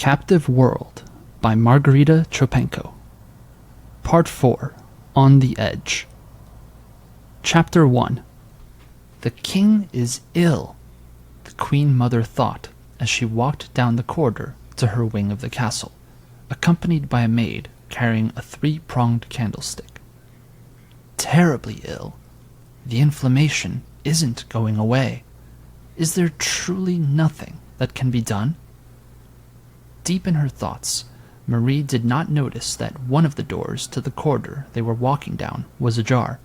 Captive World by Margarita Chopenko. Part 4. On the Edge. Chapter 1. The king is ill, the Queen Mother thought as she walked down the corridor to her wing of the castle, accompanied by a maid carrying a three-pronged candlestick. Terribly ill. The inflammation isn't going away. Is there truly nothing that can be done? Deep in her thoughts, Marie did not notice that one of the doors to the corridor they were walking down was ajar.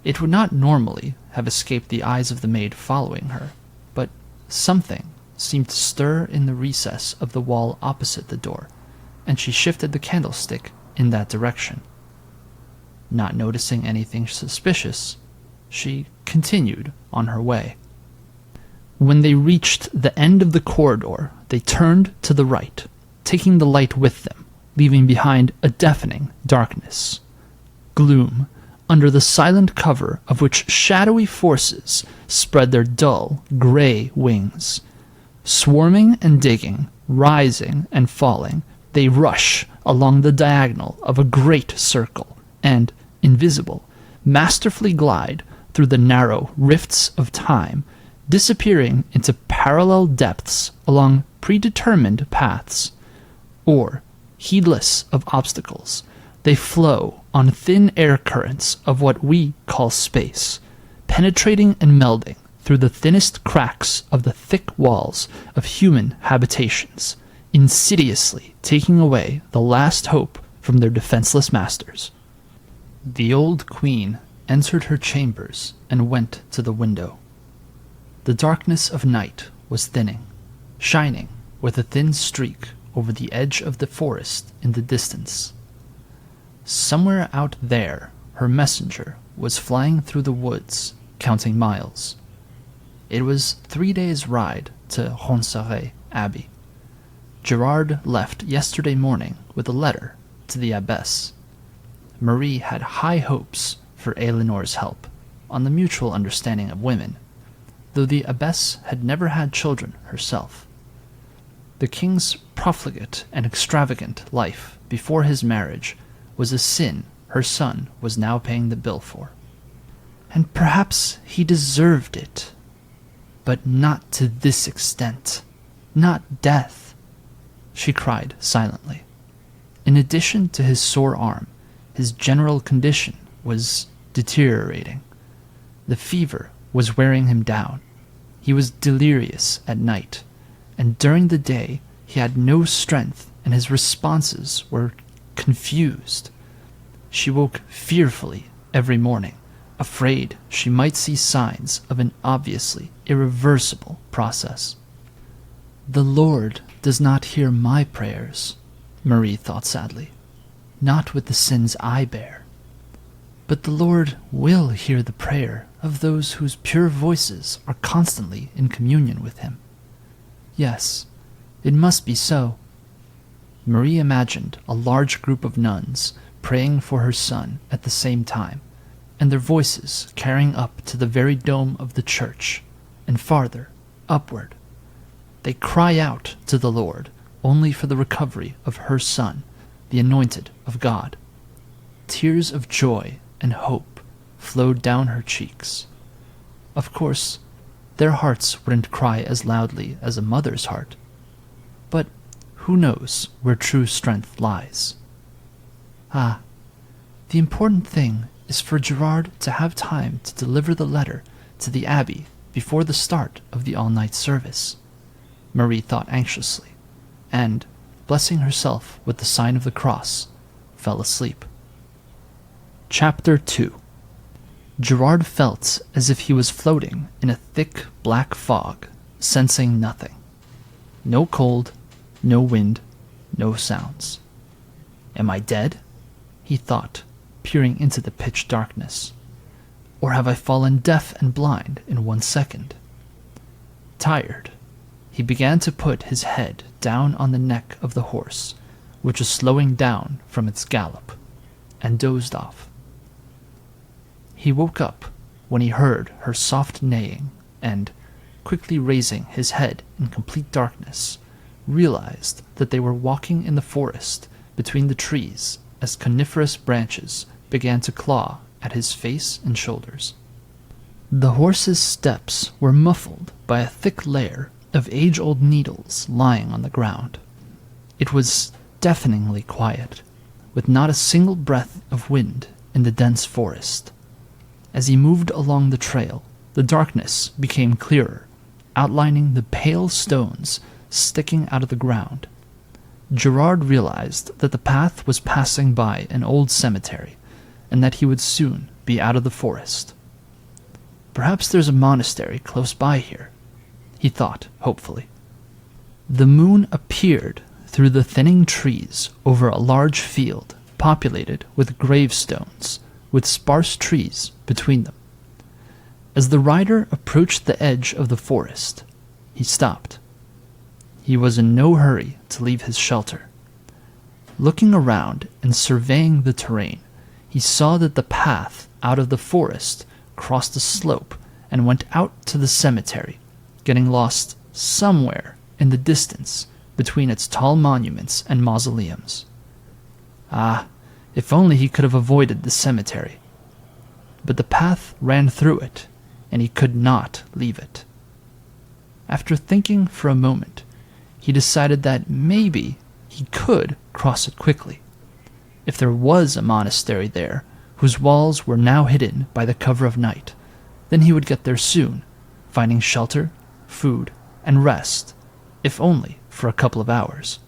It would not normally have escaped the eyes of the maid following her, but something seemed to stir in the recess of the wall opposite the door, and she shifted the candlestick in that direction. Not noticing anything suspicious, she continued on her way. When they reached the end of the corridor, they turned to the right, taking the light with them, leaving behind a deafening darkness. Gloom, under the silent cover of which shadowy forces spread their dull, gray wings. Swarming and digging, rising and falling, they rush along the diagonal of a great circle, and, invisible, masterfully glide through the narrow rifts of time, disappearing into parallel depths along predetermined paths. Or, heedless of obstacles, they flow on thin air currents of what we call space, penetrating and melding through the thinnest cracks of the thick walls of human habitations, insidiously taking away the last hope from their defenseless masters. The old queen entered her chambers and went to the window. The darkness of night was thinning, shining with a thin streak over the edge of the forest in the distance. Somewhere out there, her messenger was flying through the woods, counting miles. It was 3 days' ride to Ronsaret Abbey. Gerard left yesterday morning with a letter to the abbess. Marie had high hopes for Eleanor's help, on the mutual understanding of women, though the abbess had never had children herself. The king's profligate and extravagant life before his marriage was a sin her son was now paying the bill for. And perhaps he deserved it, but not to this extent, not death, she cried silently. In addition to his sore arm, his general condition was deteriorating. The fever was wearing him down. He was delirious at night, and during the day he had no strength and his responses were confused. She woke fearfully every morning, afraid she might see signs of an obviously irreversible process. The Lord does not hear my prayers, Marie thought sadly, not with the sins I bear. But the Lord will hear the prayer of those whose pure voices are constantly in communion with him. Yes, it must be so. Marie imagined a large group of nuns praying for her son at the same time, and their voices carrying up to the very dome of the church, and farther, upward. They cry out to the Lord only for the recovery of her son, the anointed of God. Tears of joy and hope flowed down her cheeks. Of course, their hearts wouldn't cry as loudly as a mother's heart, but who knows where true strength lies? Ah, the important thing is for Gerard to have time to deliver the letter to the abbey before the start of the all-night service, Marie thought anxiously, and, blessing herself with the sign of the cross, fell asleep. Chapter 2. Gerard felt as if he was floating in a thick black fog, sensing nothing. No cold, no wind, no sounds. Am I dead? He thought, peering into the pitch darkness. Or have I fallen deaf and blind in 1 second? Tired, he began to put his head down on the neck of the horse, which was slowing down from its gallop, and dozed off. He woke up when he heard her soft neighing, and, quickly raising his head in complete darkness, realized that they were walking in the forest between the trees as coniferous branches began to claw at his face and shoulders. The horse's steps were muffled by a thick layer of age-old needles lying on the ground. It was deafeningly quiet, with not a single breath of wind in the dense forest. As he moved along the trail, the darkness became clearer, outlining the pale stones sticking out of the ground. Gerard realized that the path was passing by an old cemetery, and that he would soon be out of the forest. Perhaps there's a monastery close by here, he thought hopefully. The moon appeared through the thinning trees over a large field populated with gravestones, with sparse trees between them. As the rider approached the edge of the forest, he stopped. He was in no hurry to leave his shelter. Looking around and surveying the terrain, he saw that the path out of the forest crossed a slope and went out to the cemetery, getting lost somewhere in the distance between its tall monuments and mausoleums. Ah, if only he could have avoided the cemetery. But the path ran through it, and he could not leave it. After thinking for a moment, he decided that maybe he could cross it quickly. If there was a monastery there, whose walls were now hidden by the cover of night, then he would get there soon, finding shelter, food, and rest, if only for a couple of hours.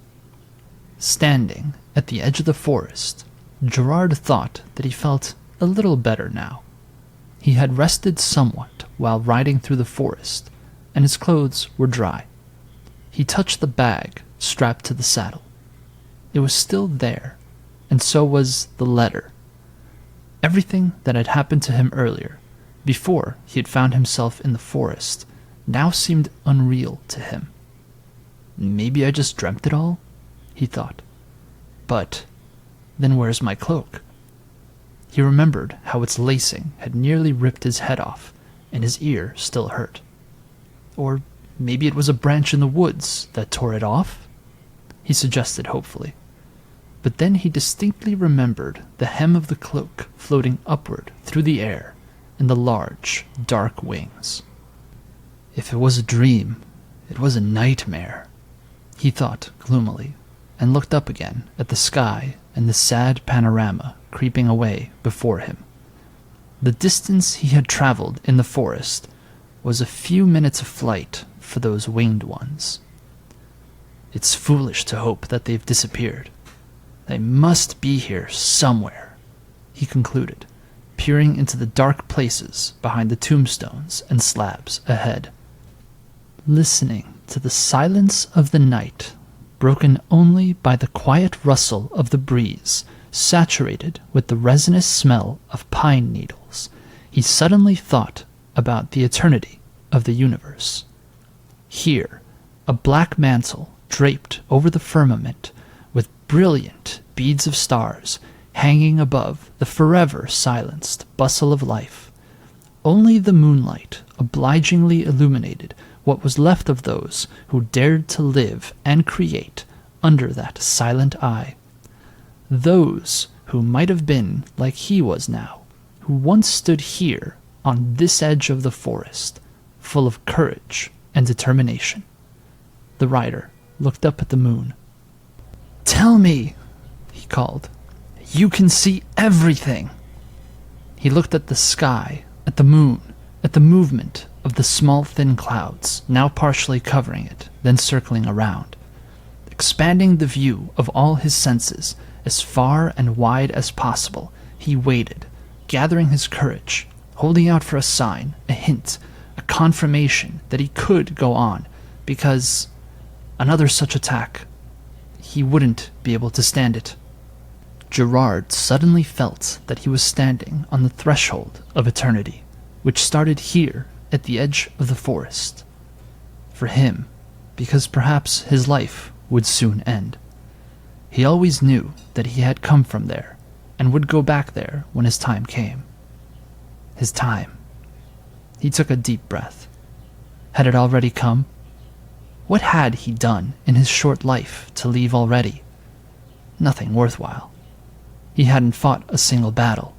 Standing at the edge of the forest, Gerard thought that he felt a little better now. He had rested somewhat while riding through the forest, and his clothes were dry. He touched the bag strapped to the saddle. It was still there, and so was the letter. Everything that had happened to him earlier, before he had found himself in the forest, now seemed unreal to him. Maybe I just dreamt it all, he thought. But then where's my cloak? He remembered how its lacing had nearly ripped his head off, and his ear still hurt. Or maybe it was a branch in the woods that tore it off, he suggested hopefully. But then he distinctly remembered the hem of the cloak floating upward through the air and the large, dark wings. If it was a dream, it was a nightmare, he thought gloomily, and looked up again at the sky and the sad panorama creeping away before him. The distance he had traveled in the forest was a few minutes of flight for those winged ones. It's foolish to hope that they've disappeared. They must be here somewhere, he concluded, peering into the dark places behind the tombstones and slabs ahead. Listening to the silence of the night, broken only by the quiet rustle of the breeze, saturated with the resinous smell of pine needles, he suddenly thought about the eternity of the universe. Here, a black mantle draped over the firmament, with brilliant beads of stars hanging above the forever silenced bustle of life. Only the moonlight obligingly illuminated what was left of those who dared to live and create under that silent eye. Those who might have been like he was now, who once stood here on this edge of the forest, full of courage and determination. The rider looked up at the moon. "Tell me," he called. "You can see everything." He looked at the sky, at the moon, at the movement of the small thin clouds, now partially covering it, then circling around. Expanding the view of all his senses as far and wide as possible, he waited, gathering his courage, holding out for a sign, a hint, a confirmation that he could go on, because another such attack, he wouldn't be able to stand it. Gerard suddenly felt that he was standing on the threshold of eternity, which started here at the edge of the forest. For him, because perhaps his life would soon end. He always knew that he had come from there, and would go back there when his time came. His time. He took a deep breath. Had it already come? What had he done in his short life to leave already? Nothing worthwhile. He hadn't fought a single battle,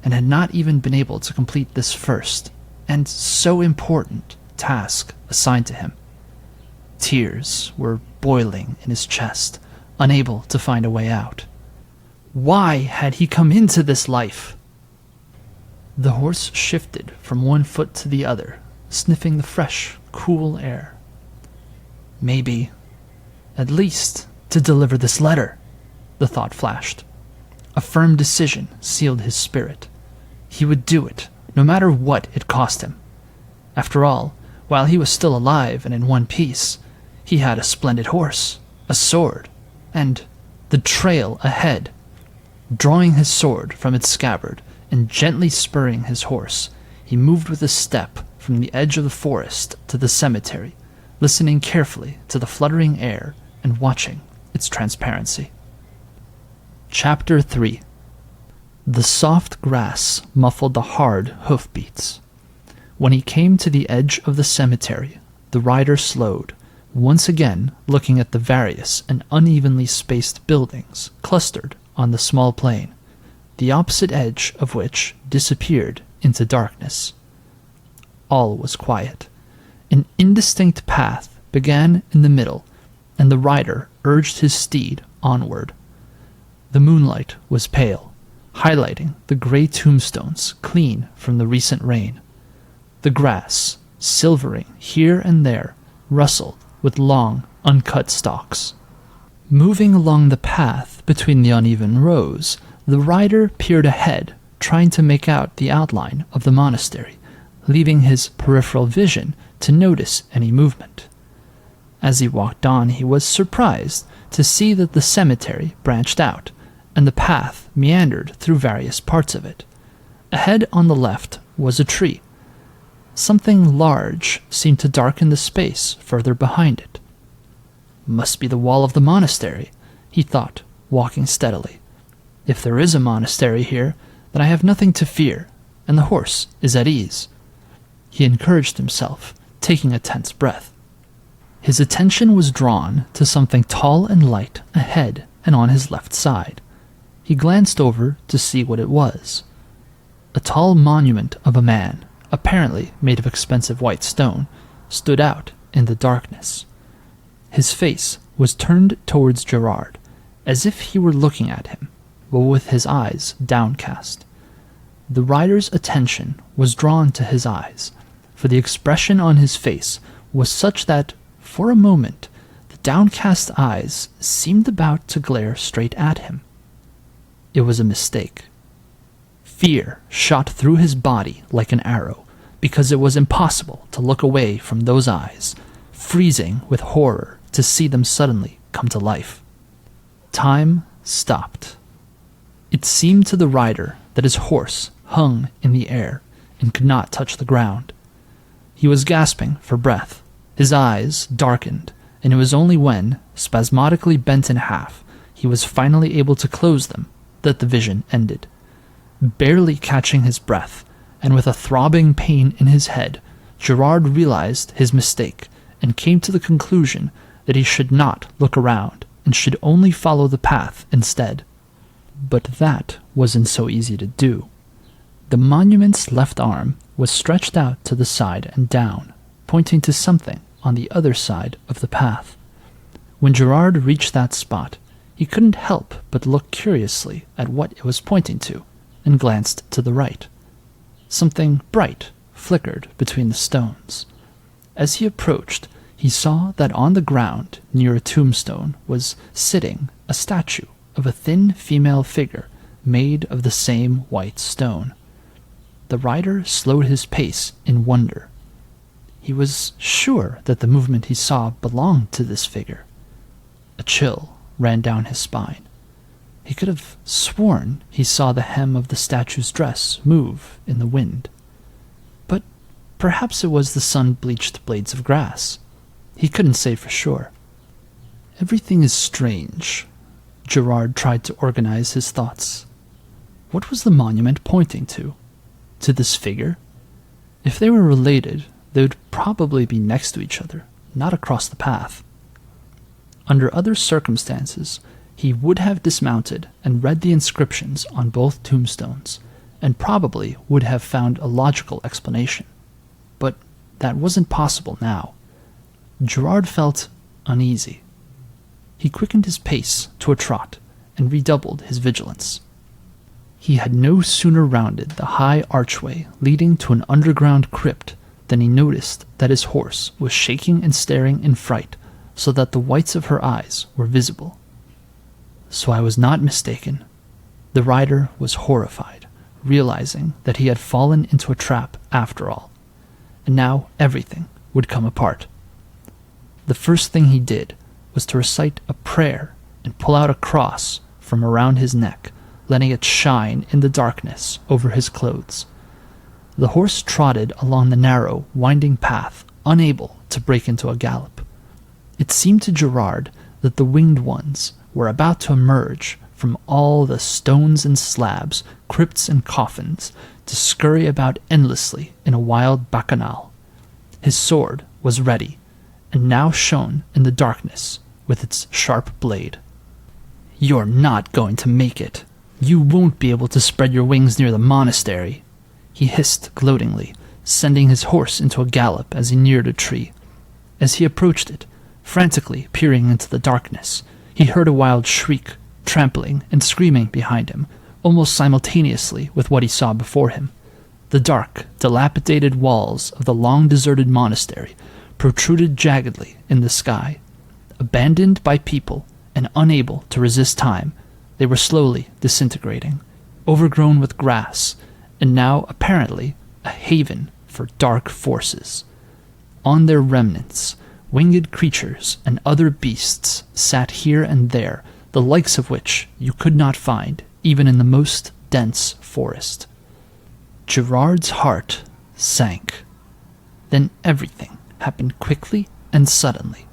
and had not even been able to complete this first, and so important, task assigned to him. Tears were boiling in his chest, unable to find a way out. Why had he come into this life? The horse shifted from one foot to the other, sniffing the fresh, cool air. Maybe, at least, to deliver this letter, the thought flashed. A firm decision sealed his spirit. He would do it, no matter what it cost him. After all, while he was still alive and in one piece, he had a splendid horse, a sword, and the trail ahead. Drawing his sword from its scabbard and gently spurring his horse, he moved with a step from the edge of the forest to the cemetery, listening carefully to the fluttering air and watching its transparency. Chapter 3. The soft grass muffled the hard hoofbeats. When he came to the edge of the cemetery, the rider slowed, once again looking at the various and unevenly spaced buildings clustered on the small plain, the opposite edge of which disappeared into darkness. All was quiet. An indistinct path began in the middle, and the rider urged his steed onward. The moonlight was pale, highlighting the gray tombstones clean from the recent rain. The grass, silvering here and there, rustled with long, uncut stalks. Moving along the path between the uneven rows, the rider peered ahead, trying to make out the outline of the monastery, leaving his peripheral vision to notice any movement. As he walked on, he was surprised to see that the cemetery branched out, and the path meandered through various parts of it. Ahead on the left was a tree. Something large seemed to darken the space further behind it. Must be the wall of the monastery, he thought, walking steadily. If there is a monastery here, then I have nothing to fear, and the horse is at ease. He encouraged himself, taking a tense breath. His attention was drawn to something tall and light ahead and on his left side. He glanced over to see what it was. A tall monument of a man, apparently made of expensive white stone, stood out in the darkness. His face was turned towards Gerard, as if he were looking at him, but with his eyes downcast. The rider's attention was drawn to his eyes, for the expression on his face was such that, for a moment, the downcast eyes seemed about to glare straight at him. It was a mistake. Fear shot through his body like an arrow, because it was impossible to look away from those eyes, freezing with horror to see them suddenly come to life. Time stopped. It seemed to the rider that his horse hung in the air and could not touch the ground. He was gasping for breath. His eyes darkened, and it was only when, spasmodically bent in half, he was finally able to close them that the vision ended. Barely catching his breath, and with a throbbing pain in his head, Gerard realized his mistake and came to the conclusion that he should not look around and should only follow the path instead. But that wasn't so easy to do. The monument's left arm was stretched out to the side and down, pointing to something on the other side of the path. When Gerard reached that spot, he couldn't help but look curiously at what it was pointing to, and glanced to the right. Something bright flickered between the stones. As he approached, he saw that on the ground near a tombstone was sitting a statue of a thin female figure made of the same white stone. The rider slowed his pace in wonder. He was sure that the movement he saw belonged to this figure. A chill ran down his spine. He could have sworn he saw the hem of the statue's dress move in the wind. But perhaps it was the sun-bleached blades of grass. He couldn't say for sure. Everything is strange. Gerard tried to organize his thoughts. What was the monument pointing to? To this figure? If they were related, they would probably be next to each other, not across the path. Under other circumstances, he would have dismounted and read the inscriptions on both tombstones, and probably would have found a logical explanation. But that wasn't possible now. Gerard felt uneasy. He quickened his pace to a trot and redoubled his vigilance. He had no sooner rounded the high archway leading to an underground crypt than he noticed that his horse was shaking and staring in fright, so that the whites of her eyes were visible. So I was not mistaken. The rider was horrified, realizing that he had fallen into a trap after all, and now everything would come apart. The first thing he did was to recite a prayer and pull out a cross from around his neck, letting it shine in the darkness over his clothes. The horse trotted along the narrow, winding path, unable to break into a gallop. It seemed to Gerard that the winged ones were about to emerge from all the stones and slabs, crypts and coffins, to scurry about endlessly in a wild bacchanal. His sword was ready, and now shone in the darkness with its sharp blade. "You're not going to make it. You won't be able to spread your wings near the monastery," he hissed gloatingly, sending his horse into a gallop as he neared a tree. As he approached it, frantically peering into the darkness, he heard a wild shriek, trampling and screaming behind him, almost simultaneously with what he saw before him. The dark, dilapidated walls of the long-deserted monastery protruded jaggedly in the sky. Abandoned by people and unable to resist time, they were slowly disintegrating, overgrown with grass, and now apparently a haven for dark forces. On their remnants, winged creatures and other beasts sat here and there, the likes of which you could not find even in the most dense forest. Gerard's heart sank. Then everything happened quickly and suddenly.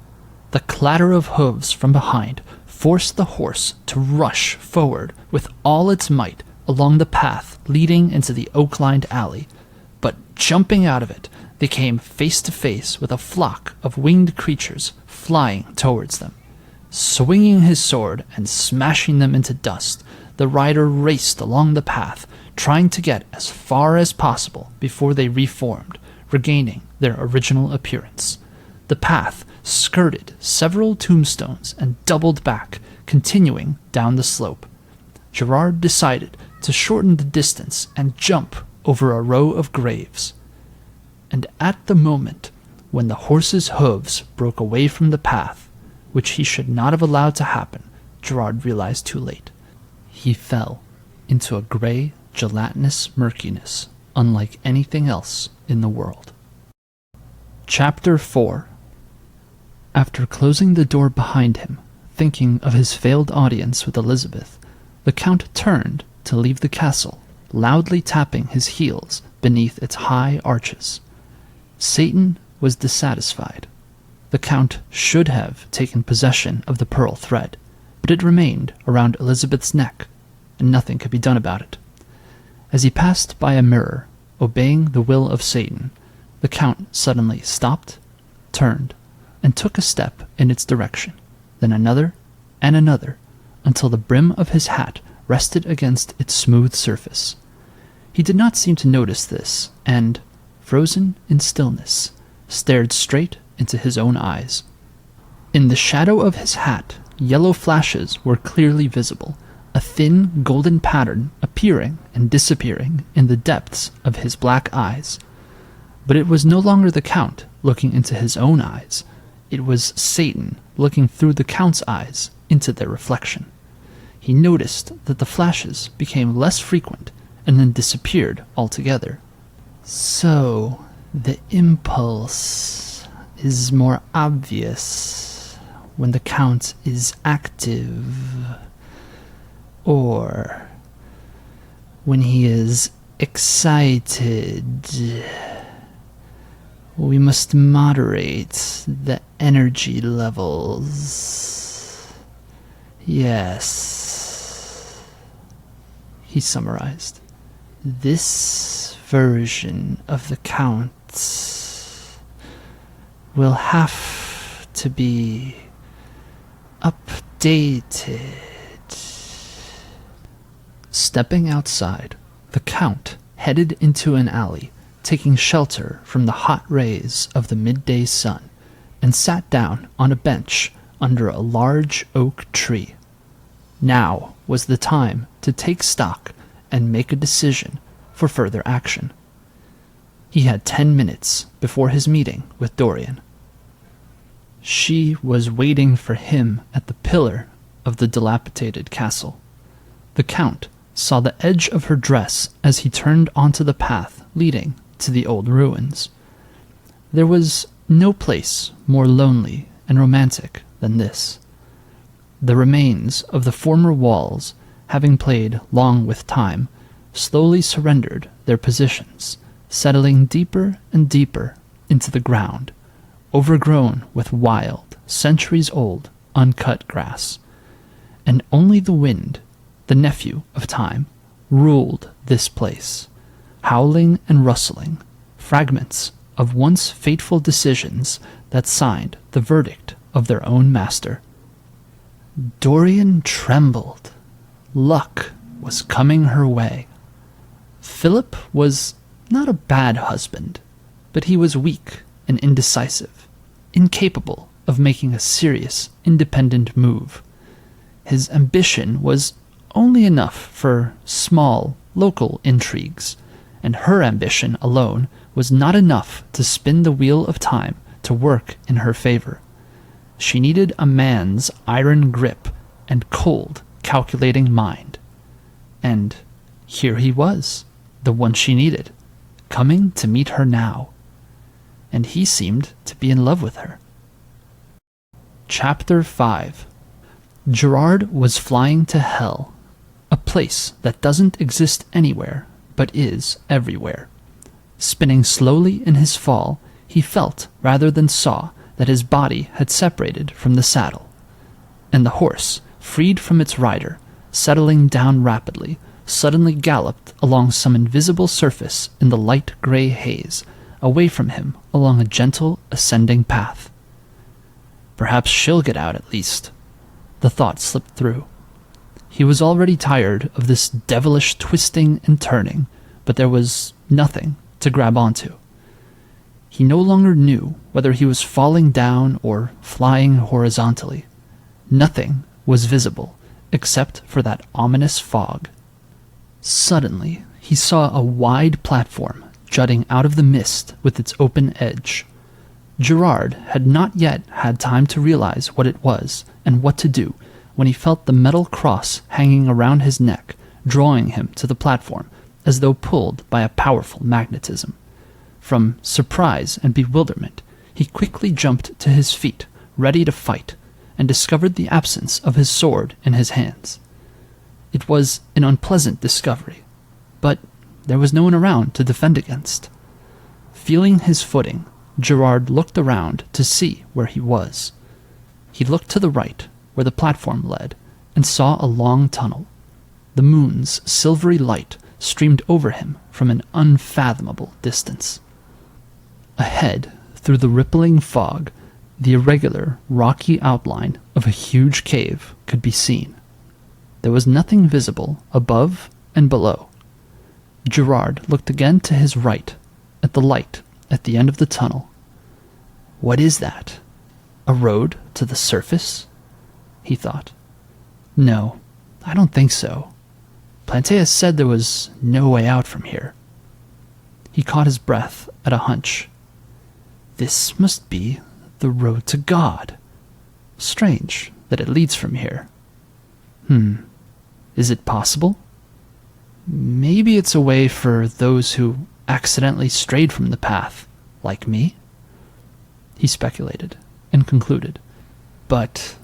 The clatter of hooves from behind forced the horse to rush forward with all its might along the path leading into the oak-lined alley, but jumping out of it, they came face to face with a flock of winged creatures flying towards them. Swinging his sword and smashing them into dust, the rider raced along the path, trying to get as far as possible before they reformed, regaining their original appearance. The path skirted several tombstones and doubled back, continuing down the slope. Gerard decided to shorten the distance and jump over a row of graves. And at the moment when the horse's hooves broke away from the path, which he should not have allowed to happen, Gerard realized too late. He fell into a gray, gelatinous murkiness unlike anything else in the world. Chapter 4. After closing the door behind him, thinking of his failed audience with Elizabeth, the Count turned to leave the castle, loudly tapping his heels beneath its high arches. Satan was dissatisfied. The Count should have taken possession of the pearl thread, but it remained around Elizabeth's neck, and nothing could be done about it. As he passed by a mirror, obeying the will of Satan, the Count suddenly stopped, turned, and took a step in its direction, then another and another, until the brim of his hat rested against its smooth surface. He did not seem to notice this, and, frozen in stillness, stared straight into his own eyes. In the shadow of his hat, yellow flashes were clearly visible, a thin golden pattern appearing and disappearing in the depths of his black eyes. But it was no longer the Count looking into his own eyes. It was Satan looking through the Count's eyes into their reflection. He noticed that the flashes became less frequent and then disappeared altogether. So, the impulse is more obvious when the Count is active, or when he is excited. We must moderate the energy levels. Yes, he summarized. This version of the Count will have to be updated. Stepping outside, the Count headed into an alley, taking shelter from the hot rays of the midday sun, and sat down on a bench under a large oak tree. Now was the time to take stock and make a decision for further action. He had 10 minutes before his meeting with Dorian. She was waiting for him at the pillar of the dilapidated castle. The Count saw the edge of her dress as he turned onto the path leading to the old ruins. There was no place more lonely and romantic than this. The remains of the former walls, having played long with time, slowly surrendered their positions, settling deeper and deeper into the ground, overgrown with wild, centuries-old, uncut grass. And only the wind, the nephew of time, ruled this place, howling and rustling, fragments of once fateful decisions that signed the verdict of their own master. Dorian trembled. Luck was coming her way. Philip was not a bad husband, but he was weak and indecisive, incapable of making a serious, independent move. His ambition was only enough for small, local intrigues, and her ambition alone was not enough to spin the wheel of time to work in her favor. She needed a man's iron grip and cold, calculating mind. And here he was, the one she needed, coming to meet her now. And he seemed to be in love with her. Chapter 5. Gerard was flying to hell, a place that doesn't exist anywhere, but is everywhere. Spinning slowly in his fall, he felt rather than saw that his body had separated from the saddle, and the horse, freed from its rider, settling down rapidly, suddenly galloped along some invisible surface in the light gray haze, away from him along a gentle, ascending path. Perhaps she'll get out at least. The thought slipped through. He was already tired of this devilish twisting and turning, but there was nothing to grab onto. He no longer knew whether he was falling down or flying horizontally. Nothing was visible except for that ominous fog. Suddenly, he saw a wide platform jutting out of the mist with its open edge. Gerard had not yet had time to realize what it was and what to do when he felt the metal cross hanging around his neck, drawing him to the platform as though pulled by a powerful magnetism. From surprise and bewilderment, he quickly jumped to his feet, ready to fight, and discovered the absence of his sword in his hands. It was an unpleasant discovery, but there was no one around to defend against. Feeling his footing, Gerard looked around to see where he was. He looked to the right, where the platform led, and saw a long tunnel. The moon's silvery light streamed over him from an unfathomable distance. Ahead, through the rippling fog, the irregular, rocky outline of a huge cave could be seen. There was nothing visible above and below. Gerard looked again to his right, at the light at the end of the tunnel. What is that? A road to the surface? He thought. No, I don't think so. Planteus said there was no way out from here. He caught his breath at a hunch. This must be the road to God. Strange that it leads from here. Is it possible? Maybe it's a way for those who accidentally strayed from the path, like me? He speculated and concluded. But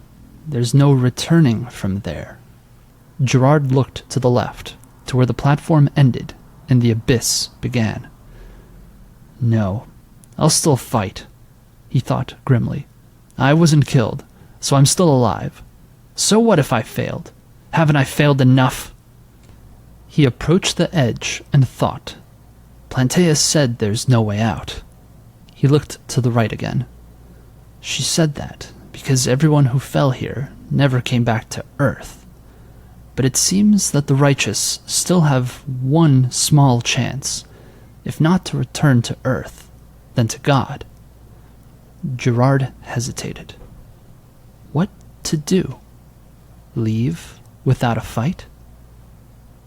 there's no returning from there. Gerard looked to the left, to where the platform ended and the abyss began. No, I'll still fight, he thought grimly. I wasn't killed, so I'm still alive. So what if I failed? Haven't I failed enough? He approached the edge and thought. Planteus said there's no way out. He looked to the right again. She said that because everyone who fell here never came back to Earth. But it seems that the righteous still have one small chance, if not to return to Earth, then to God. Gerard hesitated. What to do? Leave without a fight?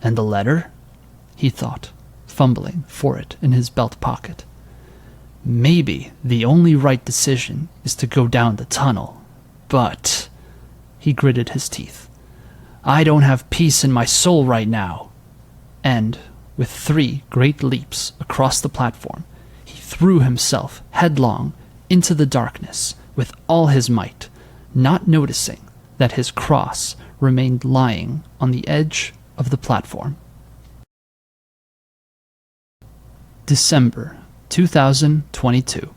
And the letter? He thought, fumbling for it in his belt pocket. Maybe the only right decision is to go down the tunnel, but... He gritted his teeth. I don't have peace in my soul right now. And, with 3 great leaps across the platform, he threw himself headlong into the darkness with all his might, not noticing that his cross remained lying on the edge of the platform. December 2022.